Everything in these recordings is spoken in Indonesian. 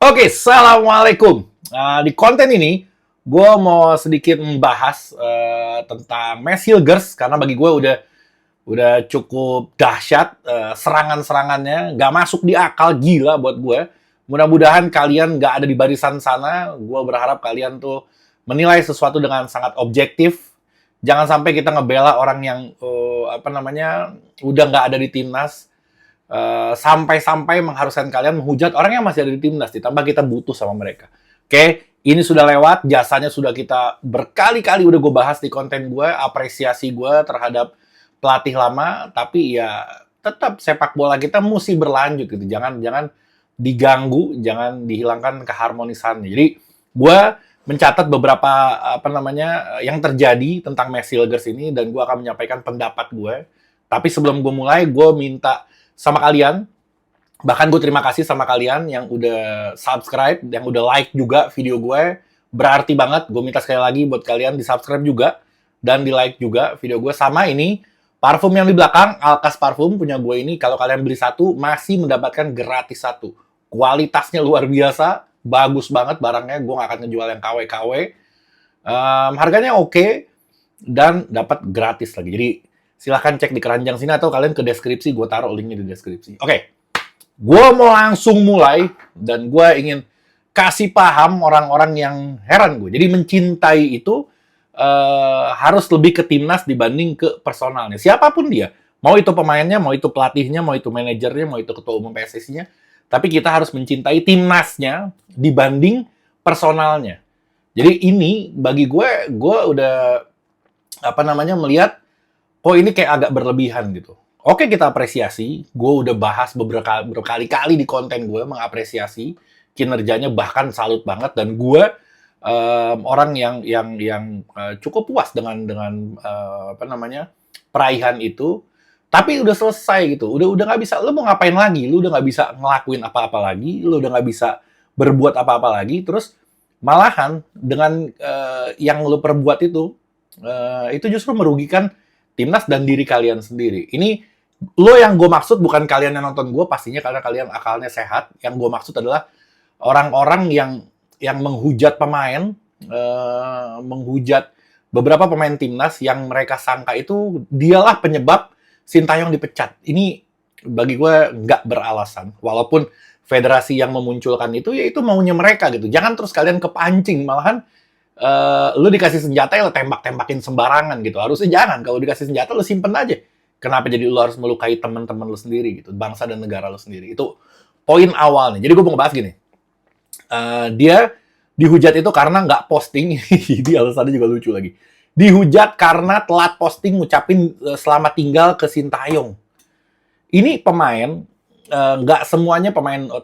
Oke, Assalamualaikum. Di konten ini, gue mau sedikit membahas tentang Mass Hilgers, karena bagi gue udah cukup dahsyat serangan-serangannya, nggak masuk di akal, gila buat gue. Mudah-mudahan kalian nggak ada di barisan sana. Gue berharap kalian tuh menilai sesuatu dengan sangat objektif. Jangan sampai kita ngebela orang yang udah nggak ada di timnas. Sampai-sampai mengharuskan kalian menghujat orang yang masih ada di timnas, ditambah kita butuh sama mereka. Oke, ini sudah lewat, jasanya sudah kita berkali-kali udah gue bahas di konten gue, apresiasi gue terhadap pelatih lama, tapi ya tetap sepak bola kita mesti berlanjut gitu. Jangan diganggu, jangan dihilangkan keharmonisannya. Jadi gue mencatat beberapa yang terjadi tentang Mass Hilgers ini, dan gue akan menyampaikan pendapat gue. Tapi sebelum gue mulai, gue minta sama kalian, bahkan gue terima kasih sama kalian yang udah subscribe, yang udah like juga video gue, berarti banget. Gue minta sekali lagi buat kalian di subscribe juga, dan di like juga video gue. Sama ini, parfum yang di belakang, Alkas Parfum punya gue ini, kalau kalian beli satu, masih mendapatkan gratis satu. Kualitasnya luar biasa, bagus banget barangnya, gue gak akan ngejual yang KW-KW. Harganya oke, dan dapat gratis lagi. Jadi silahkan cek di keranjang sini atau kalian ke deskripsi, gue taruh linknya di deskripsi. Oke, gue mau langsung mulai, dan gue ingin kasih paham orang-orang yang heran gue. Jadi mencintai itu harus lebih ke timnas dibanding ke personalnya. Siapapun dia, mau itu pemainnya, mau itu pelatihnya, mau itu manajernya, mau itu ketua umum PSSI-nya, tapi kita harus mencintai timnasnya dibanding personalnya. Jadi ini bagi gue udah melihat, oh ini kayak agak berlebihan gitu. Oke, kita apresiasi. Gue udah bahas berkali-kali di konten gue mengapresiasi kinerjanya, bahkan salut banget. Dan gue orang yang cukup puas dengan peraihan itu. Tapi udah selesai gitu. Udah nggak bisa. Lu mau ngapain lagi? Lu udah nggak bisa ngelakuin apa-apa lagi. Lu udah nggak bisa berbuat apa-apa lagi. Terus malahan dengan yang lu perbuat itu justru merugikan timnas dan diri kalian sendiri. Ini lo yang gue maksud, bukan kalian yang nonton gue pastinya, karena kalian akalnya sehat. Yang gue maksud adalah orang-orang yang menghujat pemain, menghujat beberapa pemain timnas yang mereka sangka itu dialah penyebab Sintayong dipecat. Ini bagi gue nggak beralasan. Walaupun federasi yang memunculkan itu, ya itu maunya mereka gitu. Jangan terus kalian kepancing, malahan lu dikasih senjata ya lu tembak-tembakin sembarangan gitu. Harusnya jangan. Kalau dikasih senjata lu simpen aja. Kenapa jadi lu harus melukai teman-teman lu sendiri gitu, bangsa dan negara lu sendiri. Itu poin awalnya. Jadi gue mau ngebahas gini. Dia dihujat itu karena nggak posting. Di alasannya juga lucu lagi. Dihujat karena telat posting ngucapin selamat tinggal ke Sintayong. Ini pemain, nggak semuanya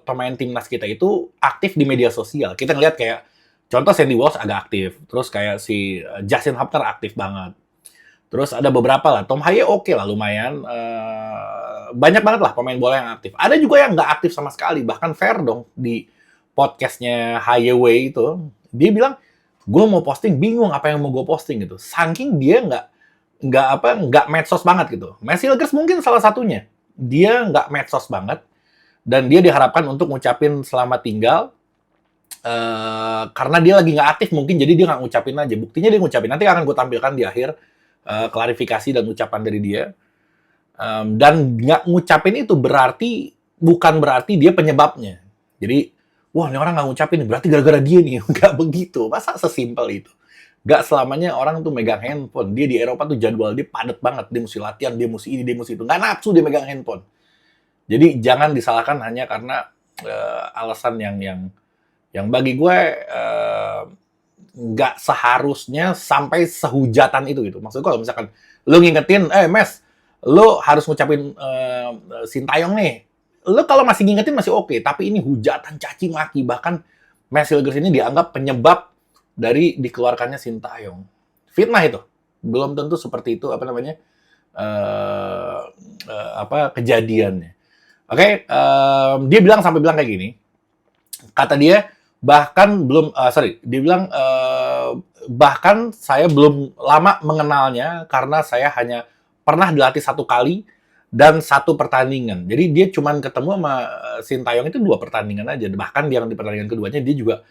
pemain timnas kita itu aktif di media sosial. Kita ngeliat kayak contoh Sandy Walsh agak aktif, terus kayak si Justin Hubner aktif banget. Terus ada beberapa lah, Tom Haye oke lah lumayan. Banyak banget lah pemain bola yang aktif. Ada juga yang nggak aktif sama sekali, bahkan fair dong di podcastnya Highway itu. Dia bilang, gue mau posting, bingung apa yang mau gue posting gitu. Saking dia nggak medsos banget gitu. Mass Hilgers mungkin salah satunya. Dia nggak medsos banget, dan dia diharapkan untuk ngucapin selamat tinggal, karena dia lagi nggak aktif mungkin, jadi dia nggak ngucapin aja. Buktinya dia ngucapin. Nanti akan gue tampilkan di akhir klarifikasi dan ucapan dari dia. Dan nggak ngucapin itu bukan berarti dia penyebabnya. Jadi, wah ini orang nggak ngucapin, berarti gara-gara dia nih. Nggak begitu. Masa sesimpel itu? Nggak selamanya orang tuh megang handphone. Dia di Eropa tuh jadwal dia padat banget. Dia mesti latihan, dia mesti ini, dia mesti itu. Nggak nafsu dia megang handphone. Jadi jangan disalahkan hanya karena alasan yang bagi gue nggak seharusnya sampai sehujatan itu gitu. Maksudnya kalau misalkan lu ngingetin, Mes, lu harus ngucapin Sintayong nih. Lu kalau masih ngingetin masih oke, tapi ini hujatan, caci maki. Bahkan Mass Hilgers ini dianggap penyebab dari dikeluarkannya Sintayong. Fitnah itu. Belum tentu seperti itu kejadiannya. Oke, dia sampai bilang kayak gini. Kata dia, dia bilang bahkan saya belum lama mengenalnya karena saya hanya pernah dilatih 1 kali dan 1 pertandingan. Jadi dia cuman ketemu sama Sintayong itu 2 pertandingan aja. Bahkan yang di pertandingan keduanya dia juga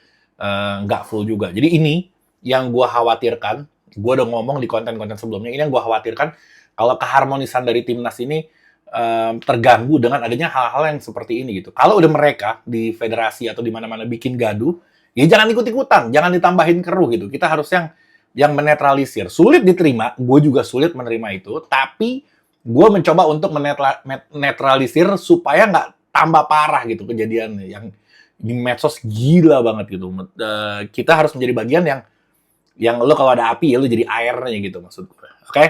nggak full juga. Jadi ini yang gua khawatirkan, gua udah ngomong di konten-konten sebelumnya, ini yang gua khawatirkan kalau keharmonisan dari timnas ini terganggu dengan adanya hal-hal yang seperti ini gitu. Kalau udah mereka di federasi atau di mana-mana bikin gaduh, ya jangan ikut-ikutan, jangan ditambahin keruh gitu. Kita harus yang menetralisir. Sulit diterima, gue juga sulit menerima itu, tapi gue mencoba untuk menetralisir supaya nggak tambah parah gitu kejadiannya. Yang di medsos gila banget gitu. Kita harus menjadi bagian yang lo kalau ada api ya lo jadi airnya gitu maksud gue. Oke?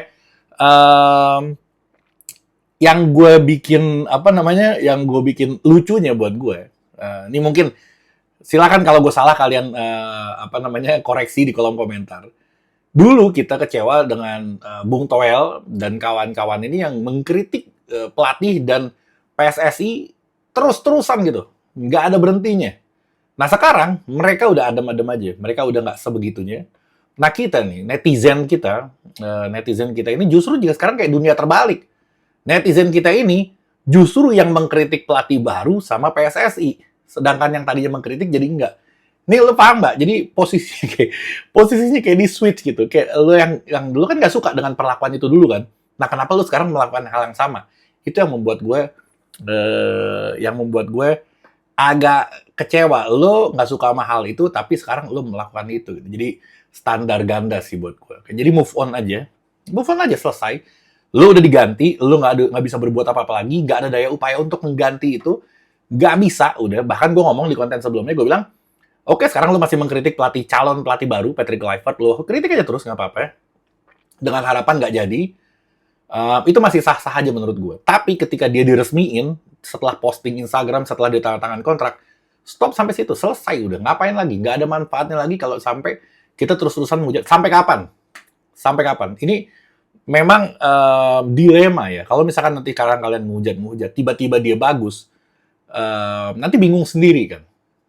Yang gue bikin yang gue bikin lucunya buat gue, ini mungkin silakan kalau gue salah kalian koreksi di kolom komentar. Dulu kita kecewa dengan Bung Toel dan kawan-kawan ini yang mengkritik pelatih dan PSSI terus-terusan gitu, nggak ada berhentinya. Nah sekarang mereka udah adem-adem aja, mereka udah nggak sebegitunya. Nah kita nih, netizen kita ini justru juga sekarang kayak dunia terbalik. Netizen kita ini justru yang mengkritik pelatih baru sama PSSI, sedangkan yang tadinya mengkritik jadi enggak. Nih lo paham nggak? Jadi posisinya kayak di switch gitu. Kayak lo yang dulu kan nggak suka dengan perlakuan itu dulu kan. Nah kenapa lo sekarang melakukan hal yang sama? Itu yang membuat gue agak kecewa. Lo nggak suka sama hal itu, tapi sekarang lo melakukan itu. Gitu. Jadi standar ganda sih buat gue. Jadi move on aja, selesai. Lo udah diganti, lo nggak bisa berbuat apa-apa lagi, nggak ada daya upaya untuk mengganti itu, nggak bisa, udah. Bahkan gue ngomong di konten sebelumnya, gue bilang, oke, sekarang lo masih mengkritik calon pelatih baru, Patrick Kluivert, lo kritik aja terus, nggak apa-apa ya. Dengan harapan nggak jadi, itu masih sah-sah aja menurut gue. Tapi ketika dia diresmiin, setelah posting Instagram, setelah dia tanda tangan kontrak, stop sampai situ, selesai udah. Ngapain lagi? Nggak ada manfaatnya lagi kalau sampai kita terus-terusan menghujat. Sampai kapan? Sampai kapan? Ini memang dilema ya. Kalau misalkan nanti kalian menghujat, tiba-tiba dia bagus, nanti bingung sendiri kan.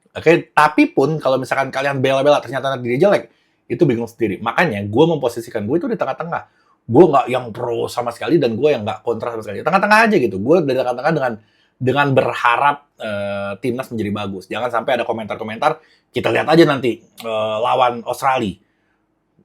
Oke, tapi pun kalau misalkan kalian bela-bela ternyata nanti dia jelek, itu bingung sendiri. Makanya gue memposisikan gue itu di tengah-tengah. Gue nggak yang pro sama sekali dan gue yang nggak kontra sama sekali. Tengah-tengah aja gitu. Gue dari tengah-tengah dengan berharap timnas menjadi bagus. Jangan sampai ada komentar-komentar. Kita lihat aja nanti lawan Australia.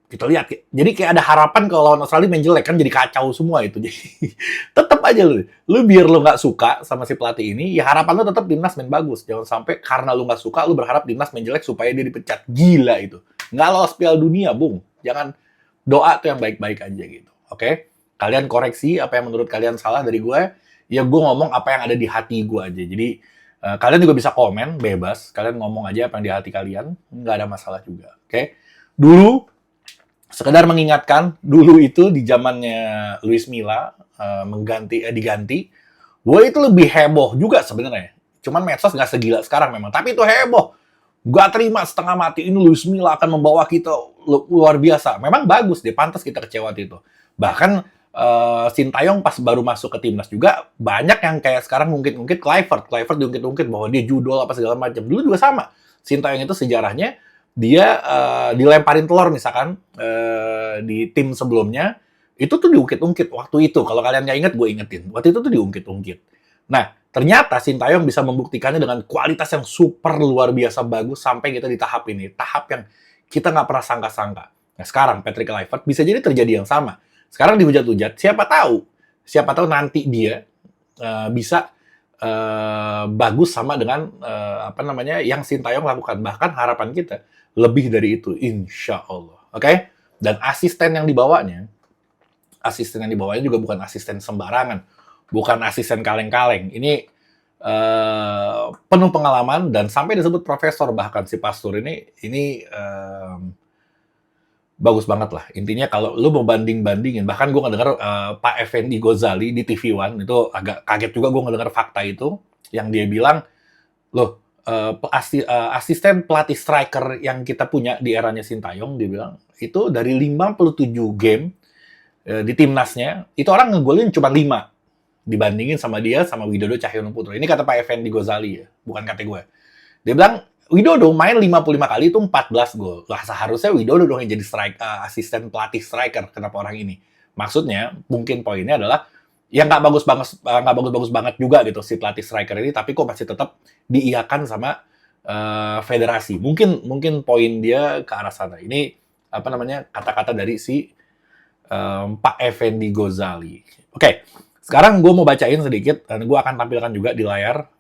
Kita lihat, jadi kayak ada harapan kalau lawan Australia main jelek kan jadi kacau semua itu. Jadi tetap aja lu biar lu nggak suka sama si pelatih ini, ya harapan lu tetap timnas main bagus. Jangan sampai karena lu nggak suka, lu berharap timnas main jelek supaya dia dipecat. Gila itu. Nggak lolos Piala Dunia, Bung. Jangan doa tuh yang baik-baik aja gitu. Oke? Kalian koreksi apa yang menurut kalian salah dari gue. Ya gue ngomong apa yang ada di hati gue aja. Jadi kalian juga bisa komen, bebas. Kalian ngomong aja apa yang di hati kalian. Nggak ada masalah juga. Oke? Dulu sekedar mengingatkan, dulu itu di zamannya Luis Milla diganti, gue itu lebih heboh juga sebenarnya. Cuman medsos nggak segila sekarang memang, tapi itu heboh. Gak terima setengah mati, ini Luis Milla akan membawa kita luar biasa. Memang bagus deh, pantas kita kecewa itu. Bahkan Sintayong pas baru masuk ke timnas juga, banyak yang kayak sekarang ngungkit-ngungkit Kluivert diungkit-ungkit bahwa dia judol apa segala macam. Dulu juga sama. Sintayong itu sejarahnya, dia dilemparin telur misalkan di tim sebelumnya, itu tuh diungkit-ungkit waktu itu. Kalau kalian nggak inget, gue ingetin. Waktu itu tuh diungkit-ungkit. Nah, ternyata Sintayong bisa membuktikannya dengan kualitas yang super luar biasa bagus sampai kita di tahap ini. Tahap yang kita nggak pernah sangka-sangka. Nah, sekarang Patrick Kluivert bisa jadi terjadi yang sama. Sekarang dihujat-hujat, siapa tahu nanti dia bisa bagus sama dengan yang Sintayong lakukan. Bahkan harapan kita lebih dari itu, insya Allah. Oke? Dan asisten yang dibawanya juga bukan asisten sembarangan. Bukan asisten kaleng-kaleng. Ini penuh pengalaman dan sampai disebut profesor bahkan si Pastur ini bagus banget lah. Intinya kalau lu mau banding-bandingin, bahkan gue ngedenger Pak Effendi Ghazali di TV One, itu agak kaget juga gue ngedenger fakta itu, yang dia bilang, loh, asisten pelatih striker yang kita punya di eranya Sintayong, dia bilang, itu dari 57 game di timnasnya, itu orang ngegolin cuma 5. Dibandingin sama dia, sama Widodo Cahyono Putra. Ini kata Pak Effendi Ghazali ya, bukan kata gue. Dia bilang, Widodo main 55 kali itu 14 gol. Lah seharusnya Widodo dong yang jadi asisten pelatih striker. Kenapa orang ini? Maksudnya, mungkin poinnya adalah, yang nggak bagus-bagus banget juga gitu si pelatih striker ini, tapi kok masih tetap diiyakan sama federasi. Mungkin poin dia ke arah sana. Ini apa namanya kata-kata dari si Pak Effendi Ghazali. Oke, sekarang gue mau bacain sedikit dan gue akan tampilkan juga di layar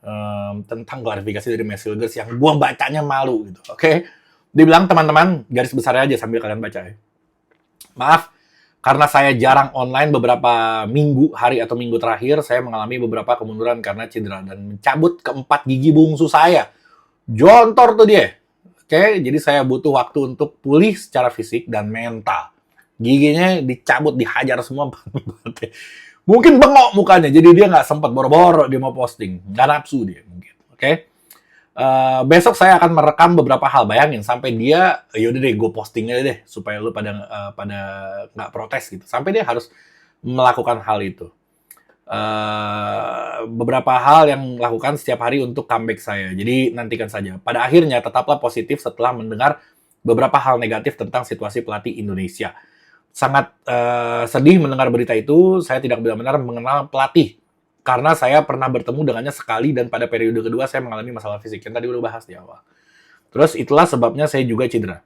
tentang klarifikasi dari Messilgers yang gue bacanya malu gitu. Oke, dibilang teman-teman garis besarnya aja sambil kalian baca ya. Maaf, karena saya jarang online beberapa hari atau minggu terakhir, saya mengalami beberapa kemunduran karena cedera dan mencabut keempat gigi bungsu saya. Jontor tuh dia. Oke, jadi saya butuh waktu untuk pulih secara fisik dan mental. Giginya dicabut, dihajar semua. Mungkin bengok mukanya, jadi dia nggak sempat boro-boro dia mau posting. Nggak nafsu dia mungkin. Oke. Besok saya akan merekam beberapa hal, bayangin sampai dia yaudah deh gue posting aja deh supaya lu pada nggak protes gitu, sampai dia harus melakukan hal itu. Beberapa hal yang lakukan setiap hari untuk comeback saya, jadi nantikan saja. Pada akhirnya tetaplah positif setelah mendengar beberapa hal negatif tentang situasi pelatih Indonesia. Sangat sedih mendengar berita itu. Saya tidak benar-benar mengenal pelatih karena saya pernah bertemu dengannya sekali dan pada periode kedua saya mengalami masalah fisik yang tadi udah bahas di awal. Terus itulah sebabnya saya juga cedera.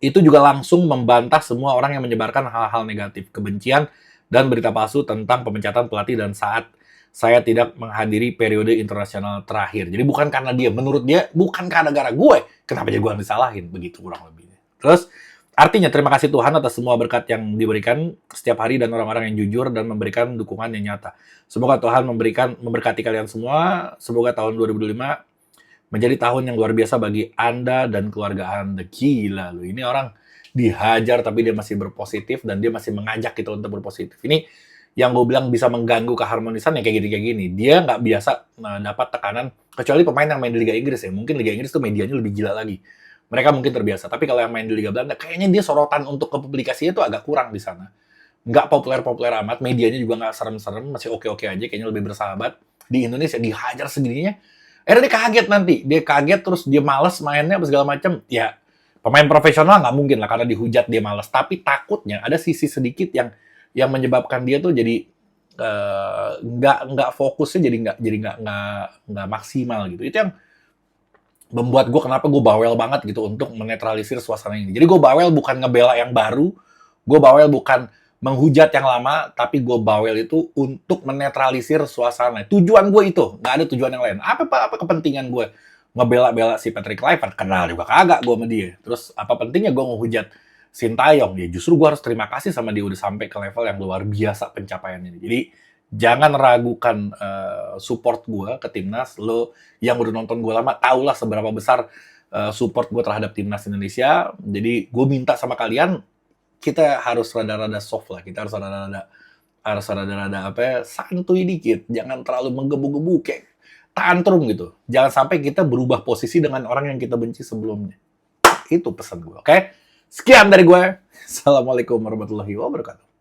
Itu juga langsung membantah semua orang yang menyebarkan hal-hal negatif, kebencian, dan berita palsu tentang pemecatan pelatih dan saat saya tidak menghadiri periode internasional terakhir. Jadi bukan karena dia, menurut dia bukan karena gara gue. Kenapa jadi gue yang disalahin? Begitu kurang lebihnya. Terus artinya terima kasih Tuhan atas semua berkat yang diberikan setiap hari dan orang-orang yang jujur dan memberikan dukungan yang nyata. Semoga Tuhan memberkati kalian semua. Semoga tahun 2025 menjadi tahun yang luar biasa bagi Anda dan keluarga Anda. Gila lu, ini orang dihajar tapi dia masih berpositif dan dia masih mengajak kita untuk berpositif. Ini yang gue bilang bisa mengganggu keharmonisan ya kayak gini. Dia nggak biasa dapat tekanan, kecuali pemain yang main di Liga Inggris ya. Mungkin Liga Inggris tuh medianya lebih gila lagi. Mereka mungkin terbiasa. Tapi kalau yang main di Liga Belanda, kayaknya dia sorotan untuk ke publikasinya tuh agak kurang di sana. Nggak populer-populer amat, medianya juga nggak serem-serem, masih oke-oke aja, kayaknya lebih bersahabat. Di Indonesia dihajar segininya, akhirnya dia kaget nanti. Dia kaget, terus dia males mainnya, apa segala macam. Ya, pemain profesional nggak mungkin lah, karena dihujat dia males. Tapi takutnya ada sisi sedikit yang menyebabkan dia tuh jadi nggak fokusnya, jadi nggak maksimal gitu. Itu yang membuat gue kenapa gue bawel banget gitu untuk menetralisir suasana ini. Jadi gue bawel bukan ngebela yang baru, gue bawel bukan menghujat yang lama, tapi gue bawel itu untuk menetralisir suasana. Tujuan gue itu, nggak ada tujuan yang lain. Apa kepentingan gue ngebela-bela si Patrick Kluivert? Kenal juga kagak gue sama dia. Terus apa pentingnya gue ngehujat Sintayong? Ya justru gue harus terima kasih sama dia udah sampai ke level yang luar biasa pencapaian ini. Jadi jangan ragukan support gue ke timnas. Lo yang udah nonton gue lama, tahulah seberapa besar support gue terhadap timnas Indonesia. Jadi gue minta sama kalian, kita harus rada-rada soft lah. Kita harus rada-rada santuy dikit. Jangan terlalu menggebu-gebu kayak tantrum gitu. Jangan sampai kita berubah posisi dengan orang yang kita benci sebelumnya. Itu pesan gue, oke? Sekian dari gue. Assalamualaikum warahmatullahi wabarakatuh.